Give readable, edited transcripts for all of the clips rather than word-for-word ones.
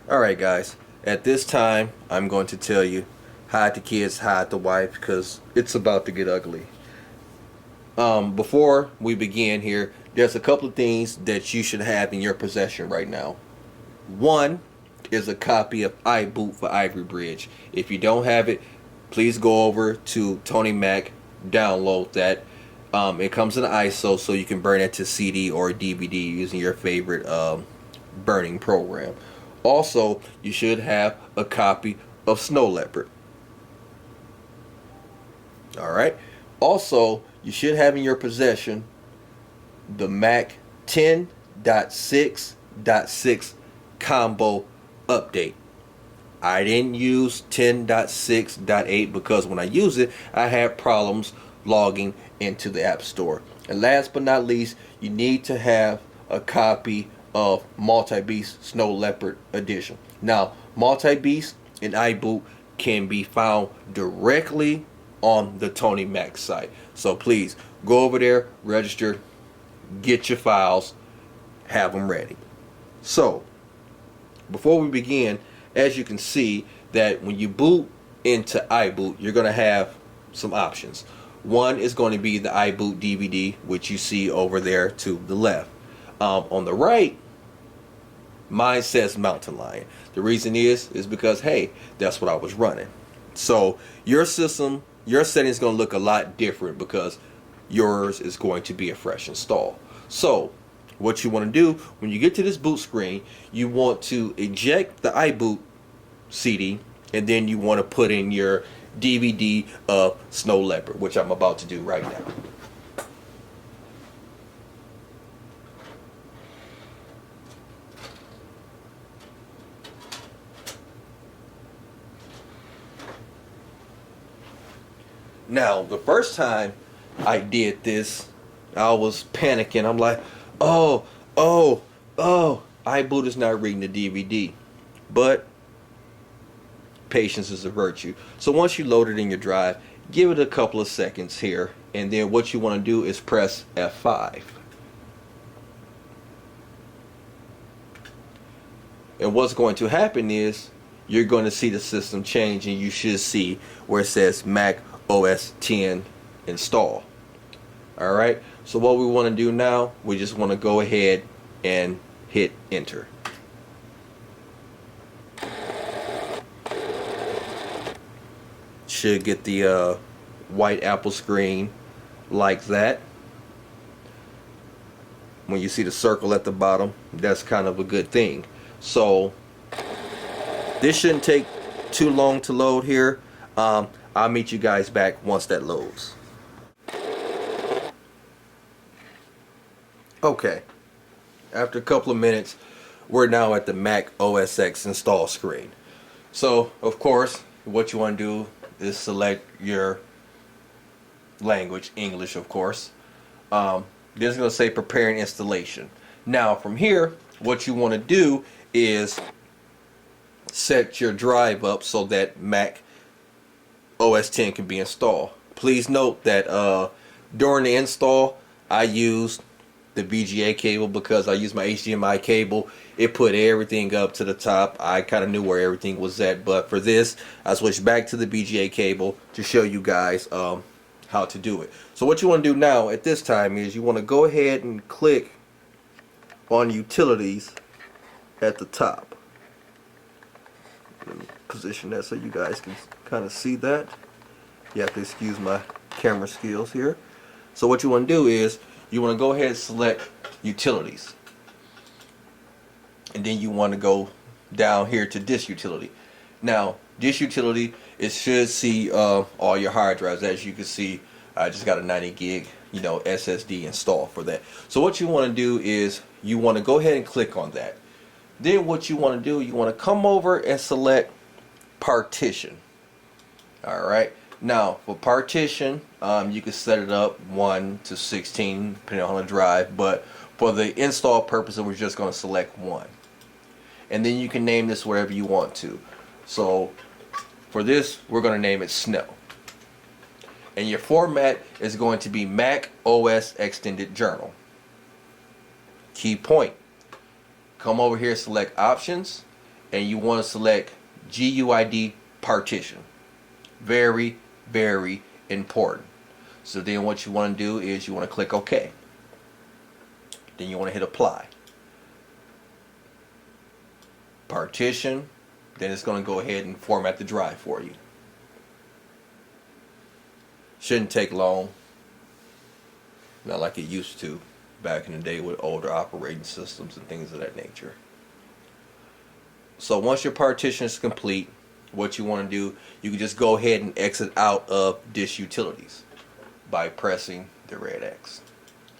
Alright guys, at this time I'm going to tell you, hide the kids, hide the wife, because it's about to get ugly. Before we begin here, there's a couple of things that you should have in your possession right now. One is a copy of iBoot for Ivory Bridge. If you don't have it, please go over to Tony Mac, download that. It comes in ISO, so you can burn it to CD or DVD using your favorite burning program. Also, you should have a copy of Snow Leopard. Alright. Also, you should have in your possession the Mac 10.6.6 combo update. I didn't use 10.6.8 because when I use it, I had problems logging into the App Store. And last but not least, you need to have a copy of Multi-Beast Snow Leopard Edition. Now, Multi-Beast and iBoot can be found directly on the Tony Mac site. So please go over there, register, get your files, have them ready. So before we begin, as you can see that when you boot into iBoot, you're going to have some options. One is going to be the iBoot DVD, which you see over there to the left. On the right, mine says Mountain Lion. The reason is because, hey, that's what I was running. So your system, your settings is going to look a lot different because yours is going to be a fresh install. So what you want to do when you get to this boot screen, you want to eject the iBoot CD, and then you want to put in your DVD of Snow Leopard, which I'm about to do right now. Now, the first time I did this, I was panicking. I'm like, oh, iBoot is not reading the DVD. But patience is a virtue. So once you load it in your drive, give it a couple of seconds here, and then what you want to do is press F5. And what's going to happen is you're going to see the system change, and you should see where it says Mac OS 10 install. Alright, so what we want to do now, we just want to go ahead and hit enter. Should get the white Apple screen like that. When you see the circle at the bottom, that's kind of a good thing. So this shouldn't take too long to load here. I'll meet you guys back once that loads. Okay, after a couple of minutes, we're now at the Mac OS X install screen. So of course, what you want to do is select your language, English of course. This is going to say preparing installation. Now from here, what you want to do is set your drive up so that Mac OS 10 can be installed. Please note that during the install, I used the VGA cable because I used my HDMI cable. It put everything up to the top. I kind of knew where everything was at, but for this, I switched back to the VGA cable to show you guys how to do it. So what you want to do now at this time is you want to go ahead and click on utilities at the top. Let me position that so you guys can kind of see that. You have to excuse my camera skills here. So what you want to do is you want to go ahead and select utilities, and then you want to go down here to disk utility. Now disk utility, it should see all your hard drives. As you can see, I just got a 90 gig SSD installed for that. So what you want to do is you want to go ahead and click on that. Then what you want to do, you want to come over and select partition. Alright, now for partition, you can set it up 1 to 16 depending on the drive, but for the install purposes we're just going to select 1, and then you can name this whatever you want to. So for this, we're going to name it Snow, and your format is going to be Mac OS Extended Journal. Key point, come over here, select options, and you want to select GUID partition. Very, very important. So then what you want to do is you want to click OK. Then you want to hit apply. Partition. Then it's going to go ahead and format the drive for you. Shouldn't take long. Not like it used to back in the day with older operating systems and things of that nature. So once your partition is complete, what you want to do, you can just go ahead and exit out of Disk Utilities by pressing the red X.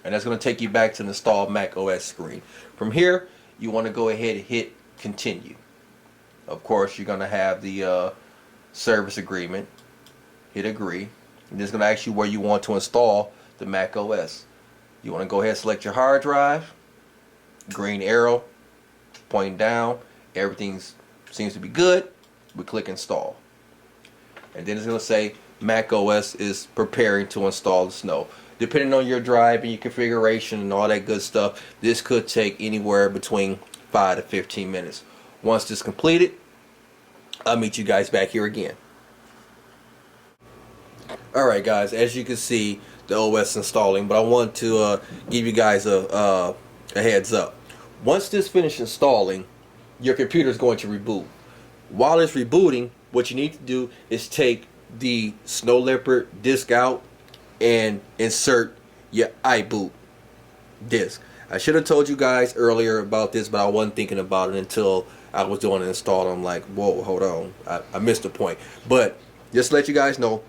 And that's going to take you back to the install Mac OS screen. From here, you want to go ahead and hit continue. Of course, you're going to have the service agreement. Hit agree. And it's going to ask you where you want to install the Mac OS. You want to go ahead and select your hard drive. Green arrow pointing down. Everything seems to be good. We click install. And then it's going to say Mac OS is preparing to install the Snow. Depending on your drive and your configuration and all that good stuff, this could take anywhere between 5 to 15 minutes. Once this is completed, I'll meet you guys back here again. Alright guys, as you can see, the OS installing, but I want to give you guys a heads up. Once this finishes installing, your computer is going to reboot. While it's rebooting, what you need to do is take the Snow Leopard disk out and insert your iBoot disk. I should have told you guys earlier about this, but I wasn't thinking about it until I was doing an install. I'm like, whoa, hold on, I missed the point. But just to let you guys know,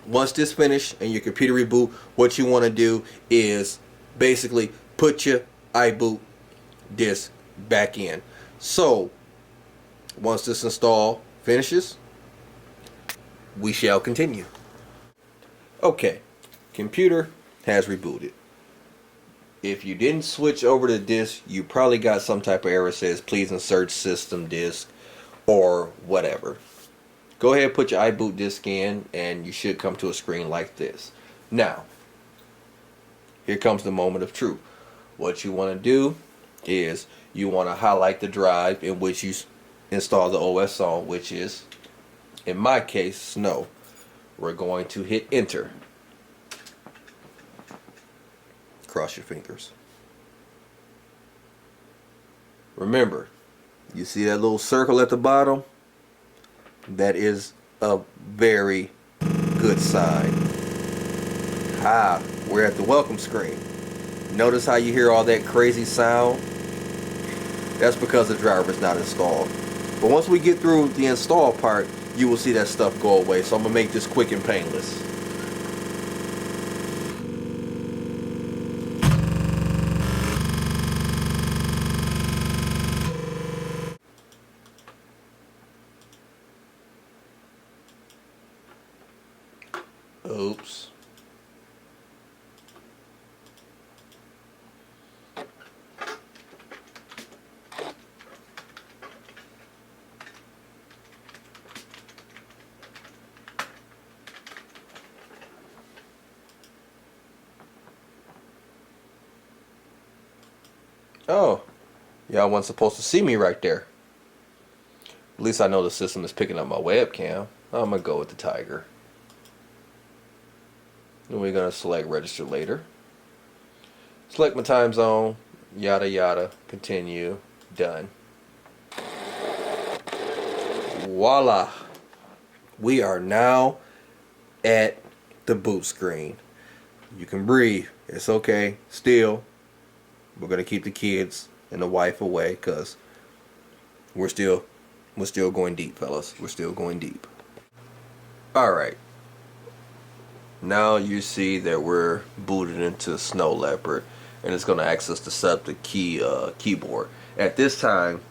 once this finished and your computer reboot, what you want to do is basically put your iBoot disk back in. So once this install finishes, we shall continue. Okay, computer has rebooted. If you didn't switch over to disk, you probably got some type of error that says please insert system disk or whatever. Go ahead and put your iBoot disk in and you should come to a screen like this. Now, here comes the moment of truth. What you want to do is you want to highlight the drive in which you install the OS on, which is, in my case, Snow. We're going to hit enter. Cross your fingers. Remember, you see that little circle at the bottom? That is a very good sign. We're at the welcome screen. Notice how you hear all that crazy sound? That's because the driver is not installed. But once we get through the install part, you will see that stuff go away. So I'm going to make this quick and painless. Oops. Oh, y'all wasn't supposed to see me right there. At least I know the system is picking up my webcam. I'm gonna go with the tiger. And we're going to select register later. Select my time zone, yada yada, continue, done. Voila! We are now at the boot screen. You can breathe. It's okay. Still, we're going to keep the kids and the wife away because we're still going deep, fellas. We're still going deep. Alright. Now you see that we're booted into Snow Leopard, and it's going to ask us to set up the keyboard. At this time,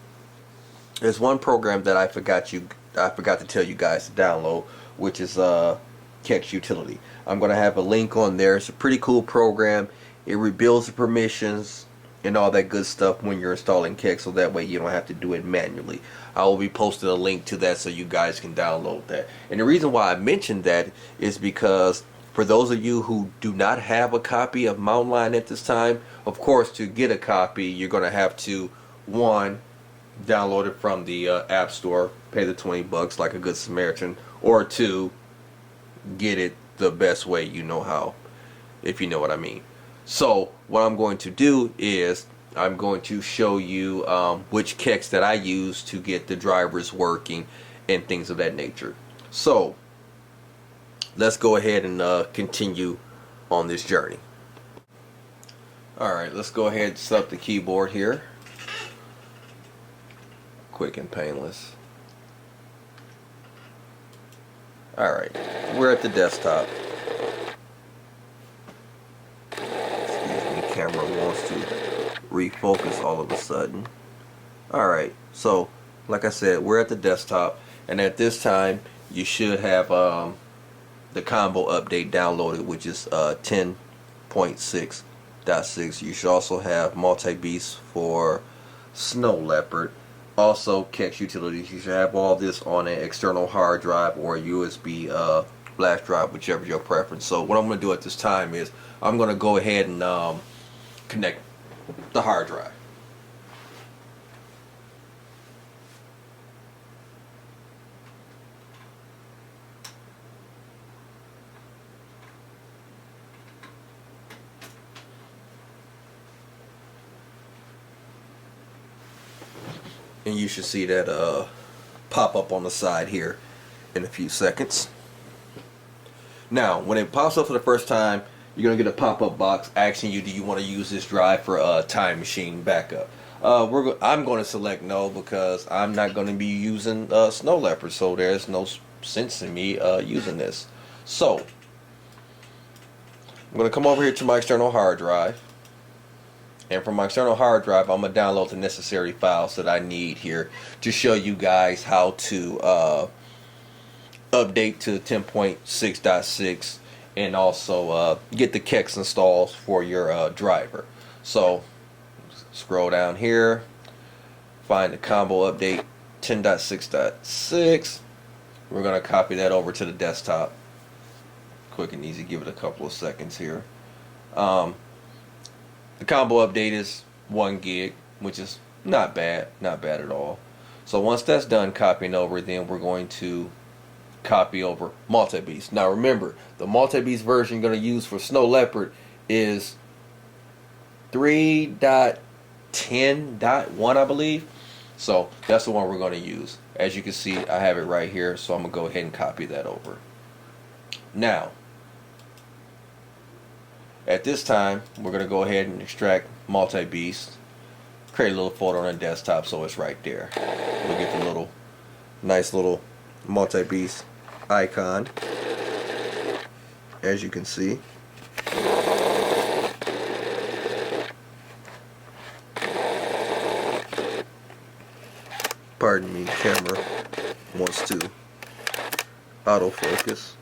there's one program that I forgot to tell you guys to download, which is Kexts Utility. I'm going to have a link on there. It's a pretty cool program. It rebuilds the permissions and all that good stuff when you're installing Kexts, so that way you don't have to do it manually. I will be posting a link to that so you guys can download that. And the reason why I mentioned that is because for those of you who do not have a copy of Mountain Lion at this time, of course, to get a copy, you're going to have to, one, download it from the App Store, pay the $20 like a good Samaritan, or to get it the best way you know how, if you know what I mean. So what I'm going to do is I'm going to show you which Kexts that I use to get the drivers working and things of that nature. So let's go ahead and continue on this journey. Alright, let's go ahead and set up the keyboard here. Quick and painless. Alright, we're at the desktop. Excuse me, camera wants to refocus all of a sudden. Alright, so like I said, we're at the desktop, and at this time you should have the combo update downloaded, which is 10.6.6. You should also have multi-beast for Snow Leopard. Also Kexts utilities. You should have all this on an external hard drive or a USB flash drive, whichever your preference. So what I'm going to do at this time is I'm going to go ahead and connect the hard drive. And you should see that pop up on the side here in a few seconds. Now, when it pops up for the first time, you're going to get a pop-up box asking you, do you want to use this drive for time machine backup? I'm going to select no, because I'm not going to be using Snow Leopard, so there's no sense in me using this. So, I'm going to come over here to my external hard drive. And from my external hard drive, I'm going to download the necessary files that I need here to show you guys how to update to 10.6.6 and also get the Kexts installed for your driver. So scroll down here, find the combo update 10.6.6. We're going to copy that over to the desktop. Quick and easy, give it a couple of seconds here. The combo update is 1 gig, which is not bad at all. So once that's done copying over, then we're going to copy over multi-beast. Now remember, the multi-beast version you're going to use for Snow Leopard is 3.10.1, I believe. So that's the one we're going to use. As you can see, I have it right here, so I'm going to go ahead and copy that over. Now, at this time, we're going to go ahead and extract multi-beast, create a little folder on the desktop so it's right there. We'll get the little, nice little multi-beast icon, as you can see. Pardon me, camera wants to autofocus.